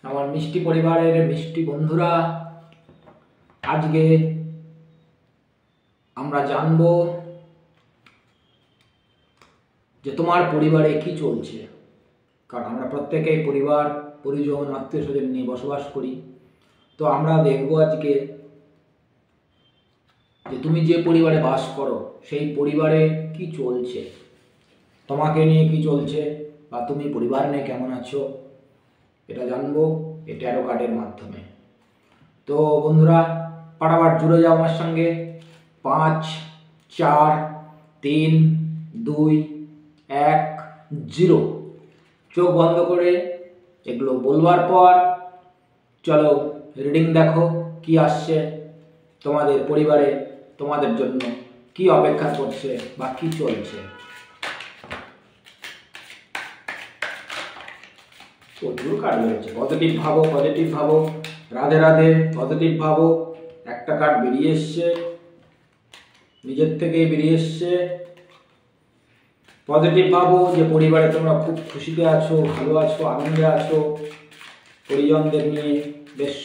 আমার মিষ্টি পরিবারের মিষ্টি বন্ধুরা, আজকে আমরা জানব যে তোমার পরিবারে কি চলছে। কারণ আমরা প্রত্যেকেই পরিবার, পরিজন, আত্মীয় স্বজন নিয়ে বসবাস করি। তো আমরা দেখব আজকে যে তুমি যে পরিবারে বাস করো সেই পরিবারে কি চলছে, তোমাকে নিয়ে কি চলছে, বা তুমি পরিবার নিয়ে কেমন আছো, এটা জানবো এই ট্যারো কার্ডের মাধ্যমে। তো বন্ধুরা, পাটাপাট জুড়ে যাও আমার সঙ্গে। 5 4 3 2 1 0। চোখ বন্ধ করে এগুলো বলবার পর চলো রিডিং দেখো কি আসছে, তোমাদের পরিবারে তোমাদের জন্য কি অপেক্ষা করছে বা কি চলছে। প্রচুর কার্ড রয়েছে। পজিটিভ ভাবো, পজিটিভ ভাবো, রাধে রাধে, পজিটিভ ভাবো। একটা কার্ড বেরিয়ে এসছে, নিজের থেকেই বেরিয়ে এসছে। পজিটিভ ভাবো যে পরিবারে তোমরা খুব খুশিতে আছো, ভালো আছো, আনন্দে আছো, পরিজনদের নিয়ে বেশ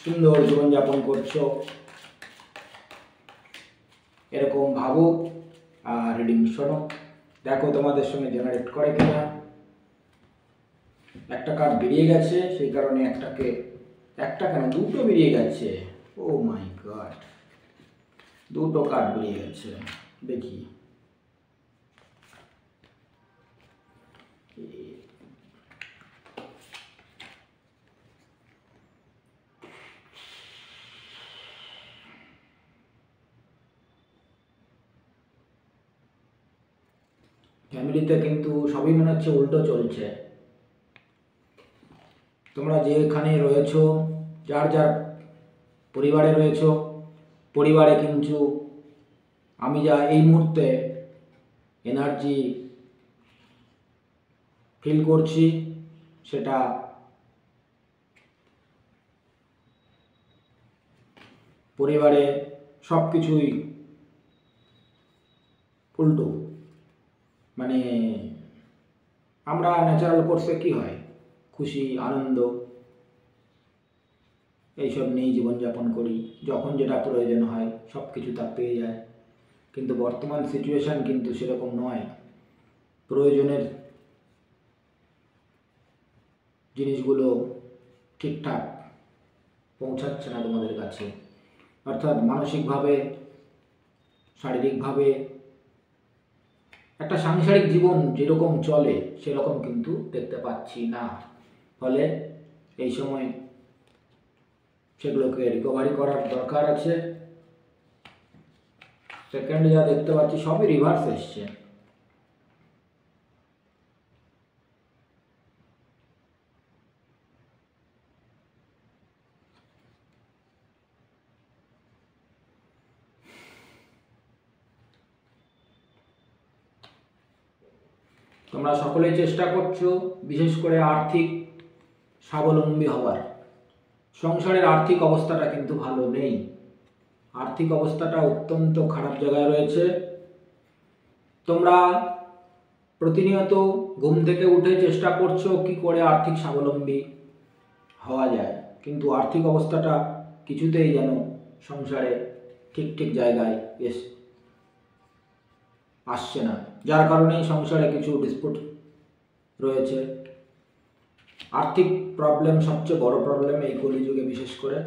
সুন্দর জীবনযাপন করছো, এরকম ভাবো। আর রিডিং শোনো, দেখো তোমাদের সঙ্গে জেনারেট করে কিনা। একটা কার্ড বেরিয়ে গেছে, সেই কারণে একটা কেন দুটো বেরিয়ে গেছে। ও মাই গড, দুটো কার্ড বেরিয়ে গেছে। দেখি ফ্যামিলিতে কিন্তু সবই মনে হচ্ছে উল্টো চলছে। তোমরা যেখানে রয়েছো, যার যার পরিবারে রয়েছো, পরিবারে কিন্তু আমি যা এই মুহূর্তে এনার্জি ফিল করছি সেটা পরিবারে সব কিছুই উল্টো। মানে আমরা ন্যাচারাল কোর্সে কি হয়, খুশি আনন্দ এইসব নিয়েই জীবনযাপন করি, যখন যেটা প্রয়োজন হয় সব কিছু তা পেয়ে যায়। কিন্তু বর্তমান সিচুয়েশান কিন্তু সেরকম নয়। প্রয়োজনের জিনিসগুলো ঠিকঠাক পৌঁছাচ্ছে না তোমাদের কাছে। অর্থাৎ মানসিকভাবে, শারীরিকভাবে একটা সাংসারিক জীবন যেরকম চলে সেরকম কিন্তু দেখতে পাচ্ছি না। ফলে এই সময় সেগুলোকে রিকভারি করার দরকার আছে। সেকেন্ড যা দেখতে পাচ্ছি সবই রিভার্স এসছে। তোমরা সকলেই চেষ্টা করছো বিশেষ করে আর্থিক স্বাবলম্বী হওয়ার। সংসারের আর্থিক অবস্থাটা কিন্তু ভালো নেই, আর্থিক অবস্থাটা অত্যন্ত খারাপ জায়গায় রয়েছে। তোমরা প্রতিনিয়ত ঘুম থেকে উঠে চেষ্টা করছো কি করে আর্থিক স্বাবলম্বী হওয়া যায়, কিন্তু আর্থিক অবস্থাটা কিছুতেই যেন সংসারে ঠিক ঠিক জায়গায় আসছে না, যার কারণেই সংসারে কিছু ডিসপুট রয়েছে। আর্থিক প্রবলেম সবচেয়ে বড় প্রবলেম এই কলিযুগে বিশেষ করে।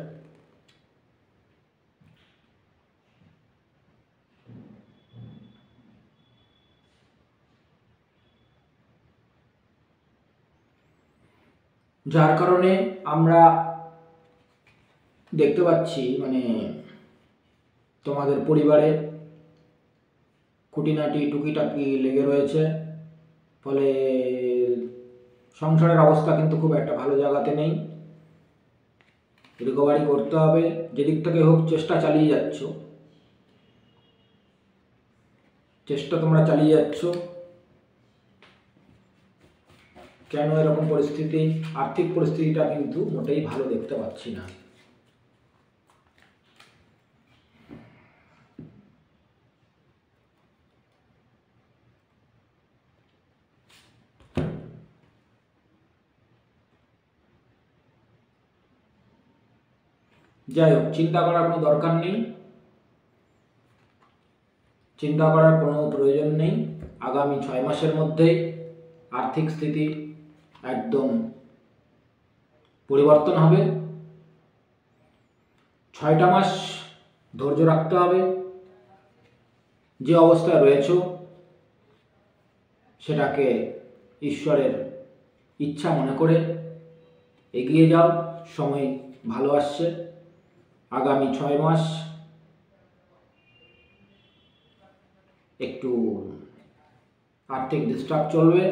যার কারণে আমরা দেখতে পাচ্ছি মানে তোমাদের পরিবারে খুঁটিনাটি টুকিটাকি লেগে রয়েছে। ফলে সংসারের অবস্থা কিন্তু খুব একটা ভালো জায়গাতে নেই, রিকভারি করতে হবে। যেদিক থেকে হোক চেষ্টা চালিয়ে যাচ্ছ, চেষ্টা তোমরা চালিয়ে যাচ্ছ। কেন এরকম পরিস্থিতি? আর্থিক পরিস্থিতিটা কিন্তু মোটেই ভালো দেখতে পাচ্ছি না। যাই হোক, চিন্তা করার কোনো দরকার নেই, চিন্তা করার কোনো প্রয়োজন নেই। আগামী 6 মাসের মধ্যেই আর্থিক স্থিতি একদম পরিবর্তন হবে। 6টা মাস ধৈর্য রাখতে হবে। যে অবস্থায় রয়েছ সেটাকে ঈশ্বরের ইচ্ছা মনে করে এগিয়ে যাও। সময় ভালো আসছে। আগামী 6 মাস একটু আর্থিক ডিস্টার্ব চলবে,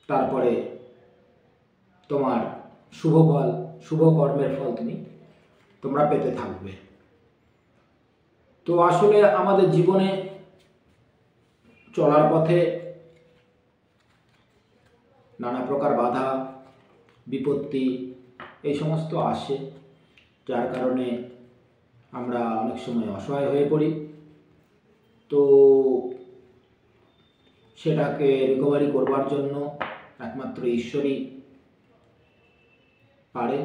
তারপরে তোমার শুভ ফল, শুভ কর্মের ফল তোমরা পেতে থাকবে। তো আসলে আমাদের জীবনে চলার পথে নানা প্রকার বাধা বিপত্তি এই সমস্ত আসে, যার কারণে আমরা অনেক সময় অসহায় হয়ে পড়ি। তো সেটাকে রিকভারি করবার জন্য একমাত্র ঈশ্বরই পারে।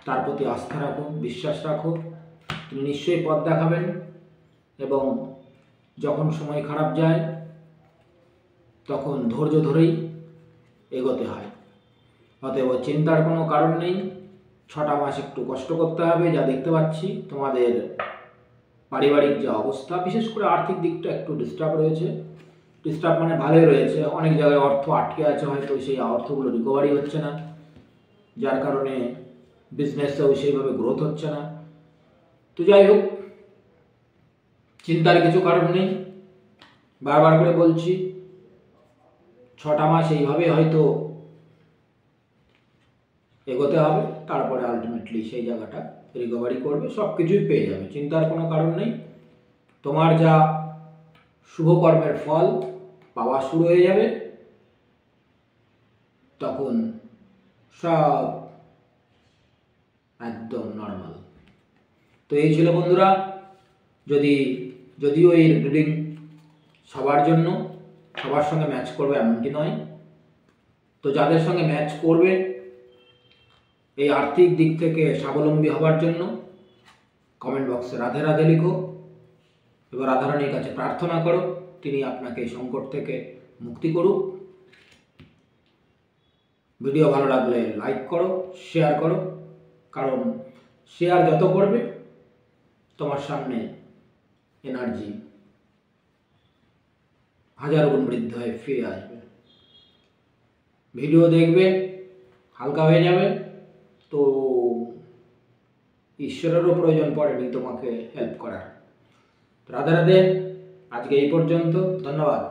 তার প্রতি আস্থা রাখো, বিশ্বাস রাখো, তিনি নিশ্চয়ই পথ দেখাবেন। এবং যখন সময় খারাপ যায় তখন ধৈর্য ধরেই এগোতে হয়। অতএব চিন্তার কোনো কারণ নেই। 6টা মাস একটু কষ্ট করতে হবে। যা দেখতে পাচ্ছি তোমাদের পারিবারিক যে অবস্থা, বিশেষ করে আর্থিক দিকটা একটু ডিস্টার্ব রয়েছে। ডিস্টার্ব মানে ভালোই রয়েছে, অনেক জায়গায় অর্থ আটকে আছে, হয়তো সেই অর্থগুলো রিকভারি হচ্ছে না, যার কারণে বিজনেসেও সেইভাবে গ্রোথ হচ্ছে না। তো যাই হোক, চিন্তার কিছু কারণ নেই। বারবার করে বলছি, 6টা মাস এইভাবে হয়তো এগোতে হবে, তারপরে আলটিমেটলি সেই জায়গাটা রিকভারি করবে, সব কিছুই পেয়ে যাবে। চিন্তার কোনো কারণ নেই। তোমার যা শুভকর্মের ফল পাওয়া শুরু হয়ে যাবে, তখন সব একদম নর্মাল। তো এই ছিল বন্ধুরা, যদিও এই রিডিং সবার জন্য, সবার সঙ্গে ম্যাচ করবে এমনটি নয়। তো যাদের সঙ্গে ম্যাচ করবে এই আর্থিক দিক থেকে স্বাবলম্বী হবার জন্য কমেন্ট বক্সে রাধে রাধে লিখো। এবার রাধারানীর কাছে প্রার্থনা করো, তিনি আপনাকে এই সংকট থেকে মুক্তি করুক। ভিডিও ভালো লাগলে লাইক করো, শেয়ার করো, কারণ শেয়ার যত করবে তোমার সামনে এনার্জি 1000 গুণ বৃদ্ধি হয়ে ফিরে আসবে। ভিডিও দেখবে, হালকা হয়ে যাবে, তো ঈশ্বরেরও প্রয়োজন পড়েনি তোমাকে হেল্প করার। রাধে রাধে, আজকে এই পর্যন্ত, ধন্যবাদ।